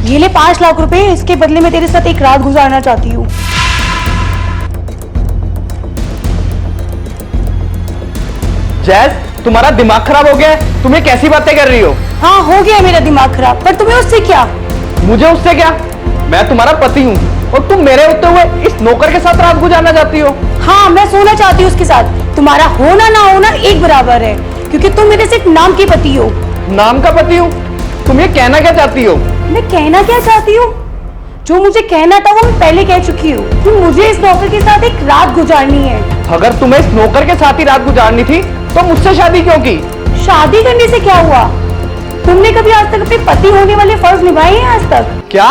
ये ले 5 लाख रुपए, इसके बदले में तेरे साथ एक रात गुजारना चाहती हूँ। जैस, तुम्हारा दिमाग खराब हो गया है? तुम ये कैसी बातें कर रही हो? हाँ, हो गया मेरा दिमाग खराब, पर तुम्हें उससे क्या? मुझे उससे क्या? मैं तुम्हारा पति हूँ और तुम मेरे होते हुए इस नौकर के साथ रात गुजारना चाहती हो? हाँ, मैं सोना चाहती हूँ उसके साथ। तुम्हारा होना ना होना एक बराबर है, क्योंकि तुम मेरे सिर्फ नाम की पति हो। नाम का पति हूँ? तुम ये कहना क्या चाहती हो? मैं कहना क्या चाहती हूँ? जो मुझे कहना था वो मैं पहले कह चुकी हूँ कि मुझे इस नौकर के साथ एक रात गुजारनी है। अगर तुम्हें इस नौकर के साथ ही रात गुजारनी थी तो मुझसे शादी क्यों की? शादी करने से क्या हुआ? तुमने कभी आज तक अपने पति होने वाले फर्ज निभाए हैं आज तक? क्या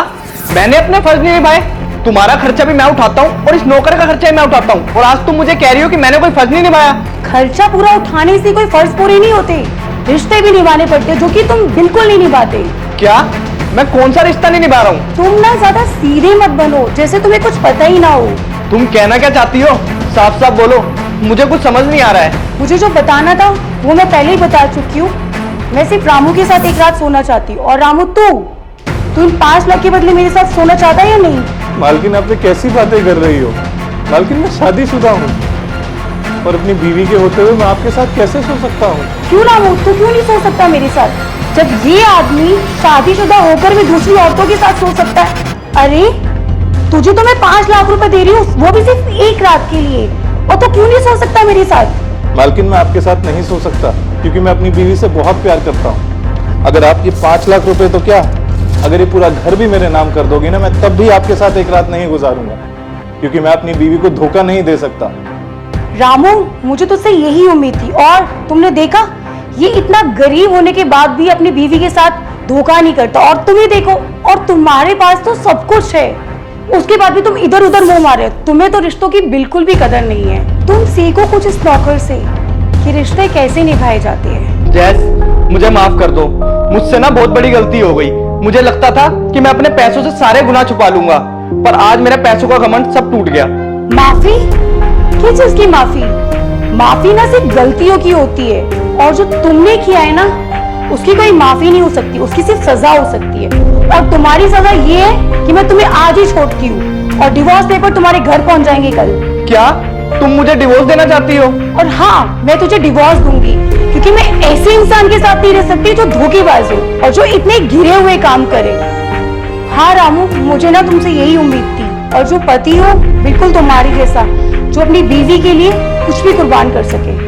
मैंने अपने फर्ज नहीं निभाए? तुम्हारा खर्चा भी मैं उठाता हूँ और इस नौकर का खर्चा भी मैं उठाता हूँ, और आज तुम मुझे कह रही हो कि मैंने कोई फर्ज नहीं निभाया। खर्चा पूरा उठाने से कोई फर्ज पूरे नहीं होते, रिश्ते भी निभाने पड़ते, जो कि तुम बिल्कुल नहीं निभाते। क्या मैं कौन सा रिश्ता नहीं निभा रहा हूँ? तुम ना ज्यादा सीधे मत बनो, जैसे तुम्हें कुछ पता ही ना हो। तुम कहना क्या चाहती हो? साफ साफ बोलो, मुझे कुछ समझ नहीं आ रहा है। मुझे जो बताना था वो मैं पहले ही बता चुकी हूँ। मैं सिर्फ रामू के साथ एक रात सोना चाहती हूँ। और रामू, तू इन 5 लाख के बदले मेरे साथ सोना चाहता है या नहीं? मालकिन, आप ये कैसी बातें कर रही हो? मालकिन, मैं शादीशुदा हूँ और अपनी बीवी के होते हुए मैं आपके साथ कैसे सो सकता हूँ? क्यों रामू, तू क्यों नहीं सो सकता मेरे साथ, जब ये आदमी शादीशुदा होकर भी दूसरी औरतों के साथ सो सकता है? अरे तुझे तो मैं 5 लाख रुपए दे रही हूँ, वो भी सिर्फ एक रात के लिए, और तू क्यों नहीं सो सकता मेरे साथ? मालकिन, मैं आपके साथ नहीं सो सकता क्योंकि मैं अपनी बीवी से बहुत प्यार करता हूँ। अगर आप ये 5 लाख रुपए तो क्या, अगर ये पूरा घर भी मेरे नाम कर दोगी ना, मैं तब भी आपके साथ एक रात नहीं गुजारूंगा, क्योंकि मैं अपनी बीवी को धोखा नहीं दे सकता। रामू, मुझे तुझसे यही उम्मीद थी, और तुमने देखा, ये इतना गरीब होने के बाद भी अपनी बीवी के साथ धोखा नहीं करता। और तुम ही देखो, और तुम्हारे पास तो सब कुछ है, उसके बाद भी तुम इधर उधर मुंह मारे। तुम्हें तो रिश्तों की बिल्कुल भी कदर नहीं है। तुम सीखो कुछ इस नौकर से कि रिश्ते कैसे निभाए जाते हैं। जैस, मुझे माफ कर दो, मुझसे ना बहुत बड़ी गलती हो गई। मुझे लगता था कि मैं अपने पैसों से सारे गुनाह छुपा लूंगा, पर आज मेरे पैसों का घमंड सब टूट गया। माफी? किस चीज की माफी? माफी ना सिर्फ गलतियों की होती है, और जो तुमने किया है ना, उसकी कोई माफी नहीं हो सकती, उसकी सिर्फ सजा हो सकती है। और तुम्हारी सजा ये है कि मैं तुम्हें आज ही छोड़ती हूँ, और डिवोर्स पेपर तुम्हारे घर पहुंच जाएंगे कल। क्या तुम मुझे डिवोर्स देना चाहती हो? और हाँ, मैं तुझे डिवोर्स दूंगी, क्योंकि मैं ऐसे इंसान के साथ नहीं रह सकती जो धोखेबाज हो और जो इतने गिरे हुए काम करे। हाँ रामू, मुझे ना तुमसे यही उम्मीद थी, और जो पति हो बिल्कुल तुम्हारी जैसा, जो अपनी बीवी के लिए कुछ भी कुर्बान कर सके।